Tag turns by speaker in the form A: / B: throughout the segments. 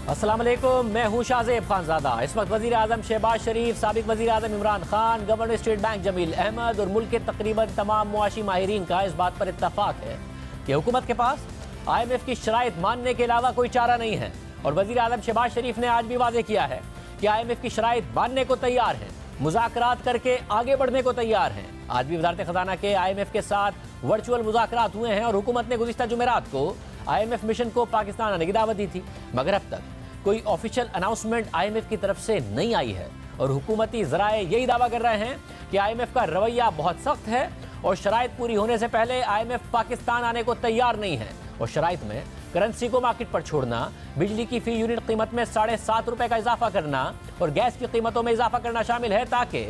A: अस्सलाम वालेकुम, मैं हूँ शाहज़ेब खानज़ादा। इस वक्त वज़ीर आज़म शहबाज शरीफ, साबिक़ वज़ीर आज़म Imran Khan, governor state bank Jameel Ahmed और मुल्क के तकरीबन तमाम मुआशी माहिरीन का इस बात पर इत्तफ़ाक़ है कि हुकूमत के पास IMF की शराइत मानने के अलावा कोई चारा नहीं है। और वज़ीर आज़म शहबाज शरीफ ने आज भी वाज़ेह किया है कि IMF की शराइत मानने को तैयार है, मुज़ाकरात करके आगे बढ़ने को तैयार हैं। आज भी वज़ारत ख़ज़ाना के IMF के साथ वर्चुअल मुज़ाकरात हुए हैं और हुकूमत ने गुज़िश्ता जुमेरात को IMF मिशन को पाकिस्तान आने की दावत दी थी, मगर अब तक कोई ऑफिशियल अनाउंसमेंट IMF की तरफ से नहीं आई है। और हुकूमती ज़राए यही दावा कर रहे हैं कि IMF का रवैया बहुत सख्त है और शराइत पूरी होने से पहले IMF पाकिस्तान आने को तैयार नहीं है। और शराइत में करेंसी को मार्केट पर छोड़ना, बिजली की फी यूनिट कीमत में 7.5 रुपए का इजाफा करना और गैस की कीमतों में इजाफा करना शामिल है, ताकि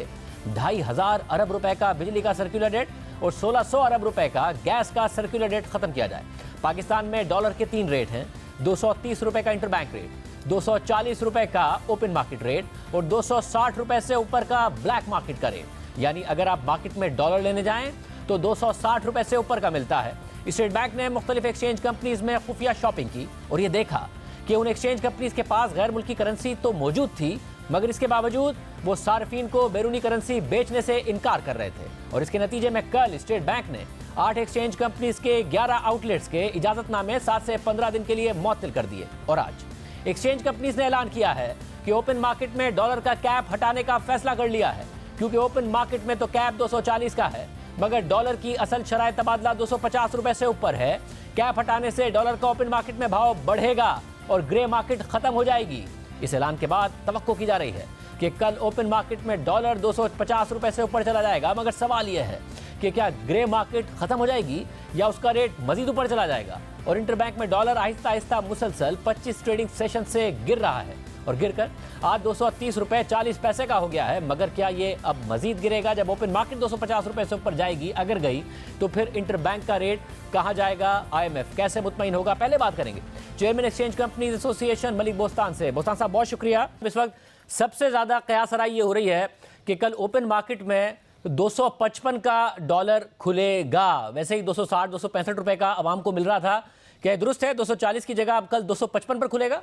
A: 2,500 अरब रुपए का बिजली का सर्कुलर रेट और 1,600 अरब रुपए का गैस का सर्कुलर रेट खत्म किया जाए। पाकिस्तान में डॉलर के 3 रेट हैं, 230 रुपए का इंटरबैंक रेट, 240 रुपए का ओपन मार्केट रेट और 260 रुपए से ऊपर का ब्लैक मार्केट का रेट। यानी अगर आप मार्केट में डॉलर लेने जाएं तो 260 रुपए से ऊपर का मिलता है। स्टेट बैंक ने मुख्तलिफ एक्सचेंज कंपनीज में खुफिया शॉपिंग की और ये देखा कि उन एक्सचेंज कंपनीज के पास गैर मुल्की करेंसी तो मौजूद थी, मगर इसके बावजूद वो सार्फिन को बैरूनी करेंसी बेचने से इनकार कर रहे थे। और इसके नतीजे में कल स्टेट बैंक ने 8 एक्सचेंज कंपनीज के 11 आउटलेट्स के इजाजतनामे 7 से 15 दिन के लिए मुअत्तल कर दिए। और आज एक्सचेंज कंपनीज ने ऐलान किया है कि ओपन मार्केट में डॉलर का कैप हटाने का फैसला कर लिया है, क्योंकि ओपन मार्केट में तो कैप 240 का है, मगर डॉलर की असल शराय तबादला 250 रुपए से ऊपर है। कैप हटाने से डॉलर का ओपन मार्केट में भाव बढ़ेगा और ग्रे मार्केट खत्म हो जाएगी। इस ऐलान के बाद तवक्को की जा रही है कि कल ओपन मार्केट में डॉलर 250 रुपए से ऊपर चला जाएगा, मगर सवाल यह है कि क्या ग्रे मार्केट खत्म हो जाएगी या उसका रेट मजीद ऊपर चला जाएगा। और इंटरबैंक में डॉलर आहिस्ता आहिस्ता मुसलसल 25 ट्रेडिंग सेशन से गिर रहा है और गिरकर आज 230 रुपए 40 पैसे का हो गया है। मगर क्या ये अब मजीद गिरेगा? जब ओपन मार्केट 250 रुपए से ऊपर जाएगी, अगर गई तो फिर इंटरबैंक का रेट कहां जाएगा? IMF कैसे मुतमईन होगा? पहले बात करेंगे chairman exchange companies association Malik Bostan से। बोस्तान साहब, बहुत शुक्रिया। इस वक्त सबसे ज्यादा कयास राय ये हो रही है कि कल ओपन मार्केट में 255 का डॉलर खुलेगा। वैसे ही 260 265 रुपए का आवाम को मिल रहा था, क्या दुरुस्त है? 240 की जगह अब कल 255 पर खुलेगा?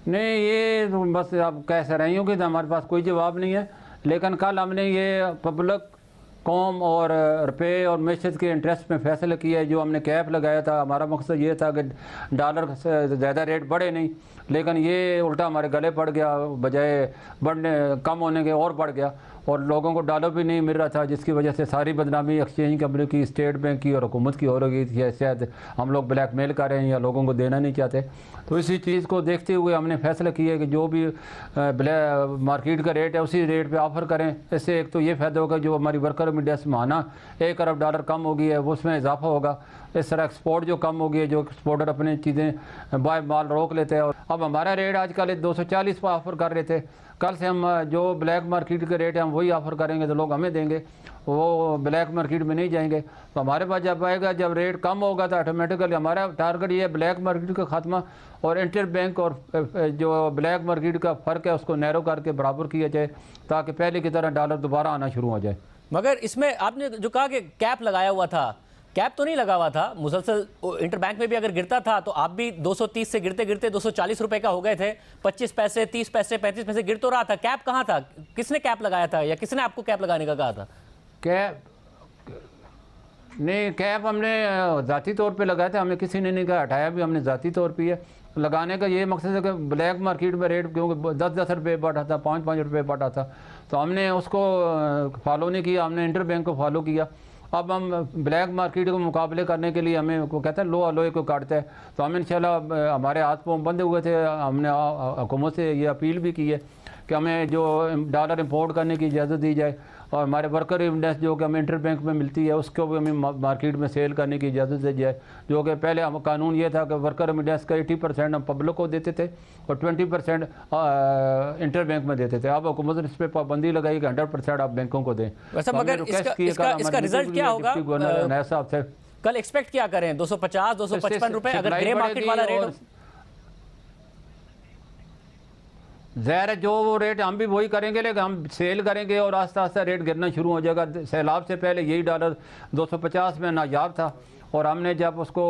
B: नहीं, ये बस आप कह रही हो कि हमारे पास कोई जवाब नहीं है। लेकिन कल हमने ये पब्लिक, कौम और रुपये और मैशत के इंटरेस्ट में फ़ैसला किया है। जो हमने कैप लगाया था, हमारा मकसद ये था कि डॉलर से ज़्यादा रेट बढ़े नहीं, लेकिन ये उल्टा हमारे गले पड़ गया, बजाय बढ़ने कम होने के और बढ़ गया और लोगों को डॉलर भी नहीं मिल रहा था, जिसकी वजह से सारी बदनामी एक्सचेंज कंपनी की, स्टेट बैंक की और हुकूमत की हो रही थी। शायद हम लोग ब्लैकमेल कर रहे हैं या लोगों को देना नहीं चाहते। तो इसी चीज़ को देखते हुए हमने फैसला किया कि जो भी मार्केट का रेट है उसी रेट पे ऑफ़र करें। इससे एक तो ये फ़ायदा होगा, जो हमारी वर्कर मीडिया से माना 1 अरब डॉलर कम हो गई है उसमें इजाफा होगा। इस तरह एक्सपोर्ट जो कम हो गई है, जो एक्सपोर्टर अपनी चीज़ें बाय माल रोक लेते हैं। और अब हमारा रेट आजकल 240 पर ऑफ़र कर रहे थे, कल से हम जो ब्लैक मार्केट के रेट है हम वही ऑफ़र करेंगे तो लोग हमें देंगे, वो ब्लैक मार्केट में नहीं जाएंगे। तो हमारे पास जब आएगा, जब रेट कम होगा तो ऑटोमेटिकली हमारा टारगेट ये ब्लैक मार्केट का खात्मा और इंटर बैंक और जो ब्लैक मार्केट का फ़र्क है उसको नैरो करके बराबर किया जाए, ताकि पहले की तरह डॉलर दोबारा आना शुरू हो जाए।
A: मगर इसमें आपने जो कहा कि कैप लगाया हुआ था, कैप तो नहीं लगा हुआ था। मुसलसल इंटरबैंक में भी अगर गिरता था तो आप भी 230 से गिरते गिरते 240 रुपए का हो गए थे। 25 पैसे, 30 पैसे, 35 पैसे गिर तो रहा था। कैप कहाँ था? किसने कैप लगाया था या किसने आपको कैप लगाने का कहा था?
B: कैप नहीं, कैप हमने ज़ाती तौर पे लगाया था, हमें किसी ने नहीं कहा, हटाया भी हमने ज़ाती तौर पे है। लगाने का ये मकसद है कि ब्लैक मार्केट में रेट क्योंकि 10-10 रुपये बढ़ा था, 5-5 रुपये बढ़ा था, तो हमने उसको फॉलो नहीं किया, हमने इंटर बैंक को फॉलो किया। अब हम ब्लैक मार्केट को मुकाबले करने के लिए हमें को कहते हैं लोहे को काटते हैं, तो हम इंशाल्लाह हमारे हाथ पाँव बंधे हुए थे। हमने हुकूमत से ये अपील भी की है कि हमें जो डॉलर इंपोर्ट करने की इजाज़त दी जाए और हमारे वर्कर इंडेक्स जो कि हमें इंटर बैंक में मिलती है उसको भी हमें मार्केट में सेल करने की इजाज़त दी जाए। जो कि पहले हम कानून ये था कि वर्कर इंडेक्स का 80% हम पब्लिक को देते थे और 20% इंटर बैंक में देते थे। अब हुकूमत ने इस पर पाबंदी लगाई कि 100% आप बैंकों को दें।
A: वैसे मगर इसका रिजल्ट क्या होगा?
B: नया साहब से
A: कल एक्सपेक्ट क्या करें? 250 255 रुपए अगर ग्रे मार्केट वाला रेट हो?
B: ज़ाहिर है जो वो रेट हम भी वही करेंगे, लेकिन हम सेल करेंगे और आस्ता आस्ता रेट गिरना शुरू हो जाएगा। सैलाब से पहले यही डॉलर 250 में नायाब था और हमने जब उसको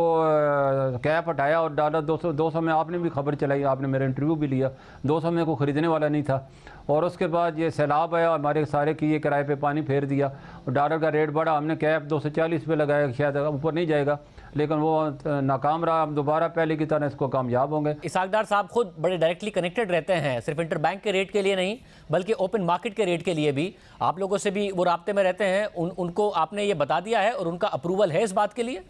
B: कैप हटाया और डॉलर 200 में, आपने भी खबर चलाई, आपने मेरा इंटरव्यू भी लिया, 200 में कोई ख़रीदने वाला नहीं था। और उसके बाद ये सैलाब आया, हमारे सारे किए किराए पे पानी फेर दिया और डॉलर का रेट बढ़ा। हमने कैप 240 पे लगाया, शायद ऊपर नहीं जाएगा, लेकिन वो नाकाम रहा। हम दोबारा पहले की तरह इसको कामयाब होंगे।
A: इसहाक डार साहब खुद बड़े डायरेक्टली कनेक्टेड रहते हैं, सिर्फ इंटरबैंक के रेट के लिए नहीं बल्कि ओपन मार्केट के रेट के लिए भी। आप लोगों से भी वो राब्ते में रहते हैं, उनको आपने ये बता दिया है और उनका अप्रूवल है इस बात के लिए?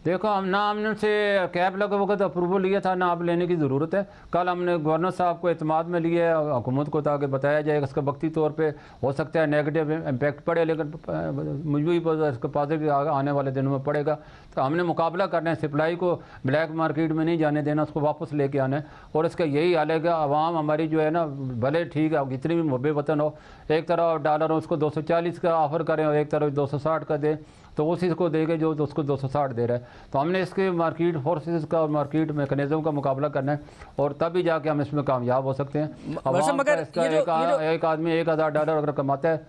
B: देखो, हमने उनसे कैप लगे वक्त अप्रूवल लिया था, ना आप लेने की ज़रूरत है। कल हमने गवर्नर साहब को एतमाद में लिया हुकूमत को, ताकि बताया जाएगा इसका वक्ती तौर पे हो सकता है नेगेटिव इम्पैक्ट पड़े, लेकिन मजबूरी पर इसका पॉजिटिव आने वाले दिनों में पड़ेगा। तो हमने मुकाबला करना है, सप्लाई को ब्लैक मार्केट में नहीं जाने देना, उसको वापस लेके आना है। और इसका यही हाल है कि आवाम हमारी जो है ना, भले ठीक है जितनी भी मुहब्बे वतन हो, एक तरफ डॉलर उसको 240 का ऑफ़र करें और एक तरफ 260 का दें, तो उसी को देंगे जो उसको 260 दे रहा है। तो हमने इसके मार्केट फोर्सेस का और मार्केट मैकेनिज्म का मुकाबला करना है, और तभी जाके हम इसमें कामयाब हो सकते हैं।
A: मगर
B: एक आदमी $1000 अगर कमाता है,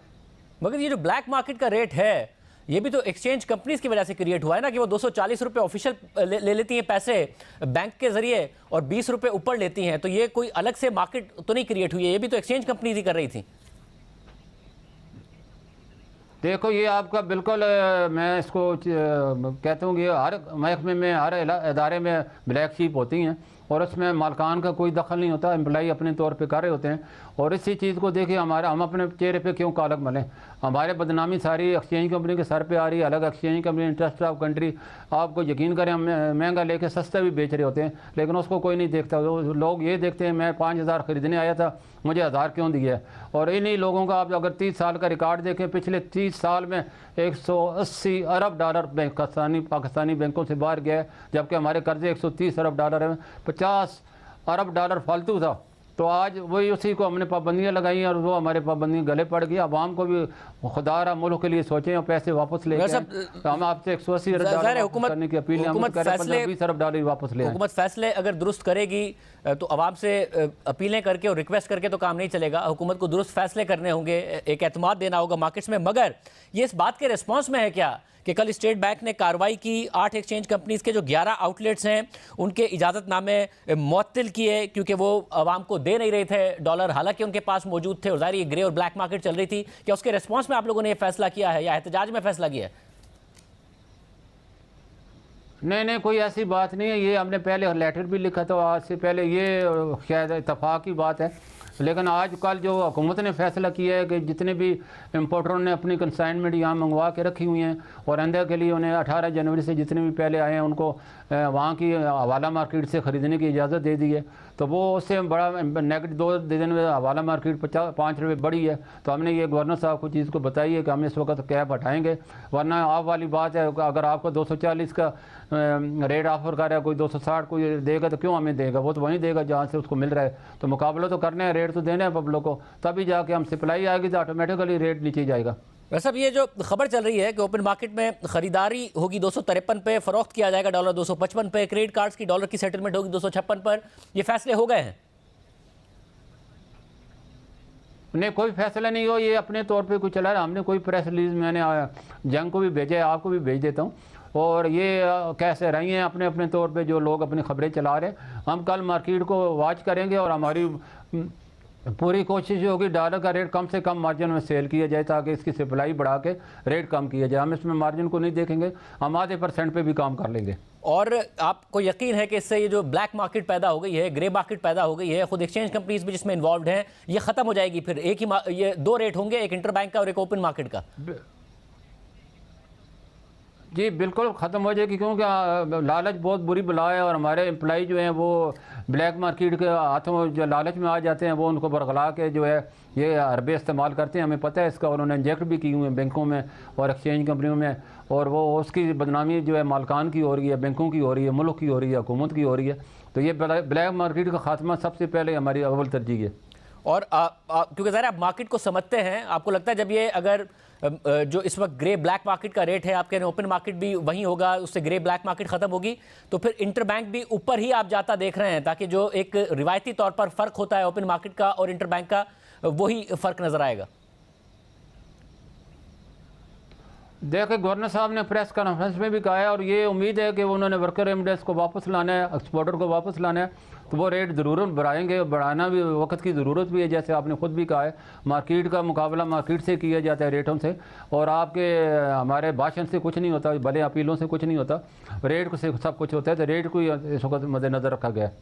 A: मगर ये जो ब्लैक मार्केट का रेट है, ये भी तो एक्सचेंज कंपनीज की वजह से क्रिएट हुआ है ना, कि वो 240 रुपये ऑफिशियल ले लेती हैं पैसे बैंक के जरिए और 20 रुपये ऊपर लेती हैं। तो ये कोई अलग से मार्केट तो नहीं क्रिएट हुई है, ये भी तो एक्सचेंज कंपनीज ही कर रही थी।
B: देखो, ये आपका बिल्कुल मैं इसको कहता हूँ कि हर महकमे में, हर इदारे में ब्लैक शीप होती हैं और उसमें मालकान का कोई दखल नहीं होता, एम्प्लॉई अपने तौर पे कर रहे होते हैं। और इसी चीज़ को देखिए, हम अपने चेहरे पे क्यों कालक मलें? हमारे बदनामी सारी एक्सचेंज कंपनी के सर पे आ रही है, अलग exchange company, interest of country. आपको यकीन करें, हम महंगा लेके सस्ता भी बेच रहे होते हैं, लेकिन उसको कोई नहीं देखता। लोग ये देखते हैं मैं 5000 ख़रीदने आया था, मुझे 1000 क्यों दिया है? और इन्हीं लोगों का आप अगर 30 साल का रिकॉर्ड देखें, पिछले 30 साल में $180 अरब पाकिस्तानी बैंकों से बाहर गया है, जबकि हमारे कर्जे $130 अरब हैं। $50 अरब फालतू था। तो आज वही उसी को हमने पाबंदियाँ लगाई हैं और वो हमारे पाबंदियाँ गले पड़ गई। आवाम को भी खुदारा मुल्क के लिए सोचें और पैसे वापस ले आएं। तो हम आपसे $180 अरब करने की अपील हम कर रहे हैं, $15-20 अरब वापस ले आएं।
A: हुकूमत फैसले अगर दुरुस्त करेगी तो आवाम से अपीलें करके और रिक्वेस्ट करके तो काम नहीं चलेगा। हुकूमत को दुरुस्त फैसले करने होंगे, एक एतमाद देना होगा मार्केट्स में। मगर ये इस बात के रिस्पॉन्स में है क्या कि कल स्टेट बैंक ने कार्रवाई की, 8 एक्सचेंज कंपनीज के जो 11 आउटलेट्स हैं उनके इजाज़तनामे मुअत्तल किए क्योंकि वो आवाम को दे नहीं रहे थे डॉलर, हालांकि उनके पास मौजूद थे और ज़ाहिर ये ग्रे और ब्लैक मार्केट चल रही थी। क्या उसके रिस्पॉन्स में आप लोगों ने ये फैसला किया है या एहतजाज में फैसला किया है?
B: नहीं, कोई ऐसी बात नहीं है। ये हमने पहले लेटर भी लिखा था आज से पहले, ये शायद इत्तफाक की बात है। लेकिन आज कल जो हुकूमत ने फैसला किया है कि जितने भी इम्पोर्टरों ने अपनी कंसाइनमेंट यहाँ मंगवा के रखी हुई हैं और आइंदा के लिए उन्हें 18 जनवरी से जितने भी पहले आए हैं उनको वहाँ की हवाला मार्केट से ख़रीदने की इजाज़त दे दी है। तो वो उससे बड़ा नेगेटिव 2 दिन में हवाला मार्केट 5 रुपये बढ़ी है। तो हमने ये गवर्नर साहब को चीज़ को बताई है कि हम इस वक्त कैप हटाएँगे, वरना आप वाली बात है अगर आपको 240 का रेट ऑफर कर रहा है, कोई 260 कोई देगा तो क्यों हमें देगा? वो तो वहीं देगा जहाँ से उसको मिल रहा है। तो मुकाबला तो करना है, रेट तो देना है पब्लिक को, तभी जाके हम सप्लाई आएगी तो ऑटोमेटिकली रेट नीचे जाएगा।
A: वैसे अब ये जो खबर चल रही है कि ओपन मार्केट में खरीदारी होगी 253 पे, फरोख्त किया जाएगा डॉलर 255 पे, क्रेडिट कार्ड्स की डॉलर की सेटलमेंट होगी 256 पर, ये फैसले हो गए हैं?
B: नहीं, कोई फैसला नहीं हो, ये अपने तौर पे कुछ चला रहा। हमने कोई प्रेस रिलीज मैंने जंग को भी भेजा है, आपको भी भेज देता हूँ। और ये कैसे रही हैं अपने अपने तौर पे जो लोग अपनी खबरें चला रहे हैं। हम कल मार्केट को वॉच करेंगे और हमारी पूरी कोशिश होगी डॉलर का रेट कम से कम मार्जिन में सेल किया जाए ताकि इसकी सप्लाई बढ़ा के रेट कम किया जाए। हम इसमें मार्जिन को नहीं देखेंगे, हम आधे % पे भी काम कर लेंगे।
A: और आपको यकीन है कि इससे ये जो ब्लैक मार्केट पैदा हो गई है, ग्रे मार्केट पैदा हो गई है, खुद एक्सचेंज कंपनीज भी जिसमें इन्वॉल्व हैं, ये ख़त्म हो जाएगी? फिर एक ही ये 2 रेट होंगे, एक इंटरबैंक का और एक ओपन मार्केट का?
B: जी बिल्कुल ख़त्म हो जाएगी, क्योंकि लालच बहुत बुरी बला है और हमारे एम्प्लॉई जो हैं वो ब्लैक मार्केट के हाथों जो लालच में आ जाते हैं वो उनको बरगला के जो है ये अरबे इस्तेमाल करते हैं। हमें पता है इसका, उन्होंने इंजेक्ट भी की हुए हैं बैंकों में और एक्सचेंज कंपनियों में, और वो उसकी बदनामी जो है मालकान की हो रही है, बैंकों की हो रही है, मुल्क की हो रही है, हुकूमत की हो रही है। तो ये ब्लैक मार्केट का खात्मा सबसे पहले हमारी अव्वल तरजीह है।
A: और क्योंकि ज़रा आप मार्केट को समझते हैं, आपको लगता है जब ये अगर जो इस वक्त ग्रे ब्लैक मार्केट का रेट है, आप कह रहे हैं ओपन मार्केट भी वहीं होगा, उससे ग्रे ब्लैक मार्केट ख़त्म होगी, तो फिर इंटरबैंक भी ऊपर ही आप जाता देख रहे हैं, ताकि जो एक रिवायती तौर पर फ़र्क होता है ओपन मार्केट का और इंटरबैंक का, वही फ़र्क नज़र आएगा?
B: देखिए गवर्नर साहब ने प्रेस कॉन्फ्रेंस में भी कहा है और ये उम्मीद है कि उन्होंने वर्कर रेमिडेंस को वापस लाना है, एक्सपोर्टर को वापस लाना है, तो वो रेट ज़रूर बढ़ाएंगे। बढ़ाना भी वक्त की ज़रूरत भी है, जैसे आपने खुद भी कहा है मार्केट का मुकाबला मार्केट से किया जाता है रेटों से, और आपके हमारे भाषण से कुछ नहीं होता, भले अपीलों से कुछ नहीं होता, रेट से सब कुछ होता है। तो रेट को इस वक्त मद्देनज़र रखा गया है।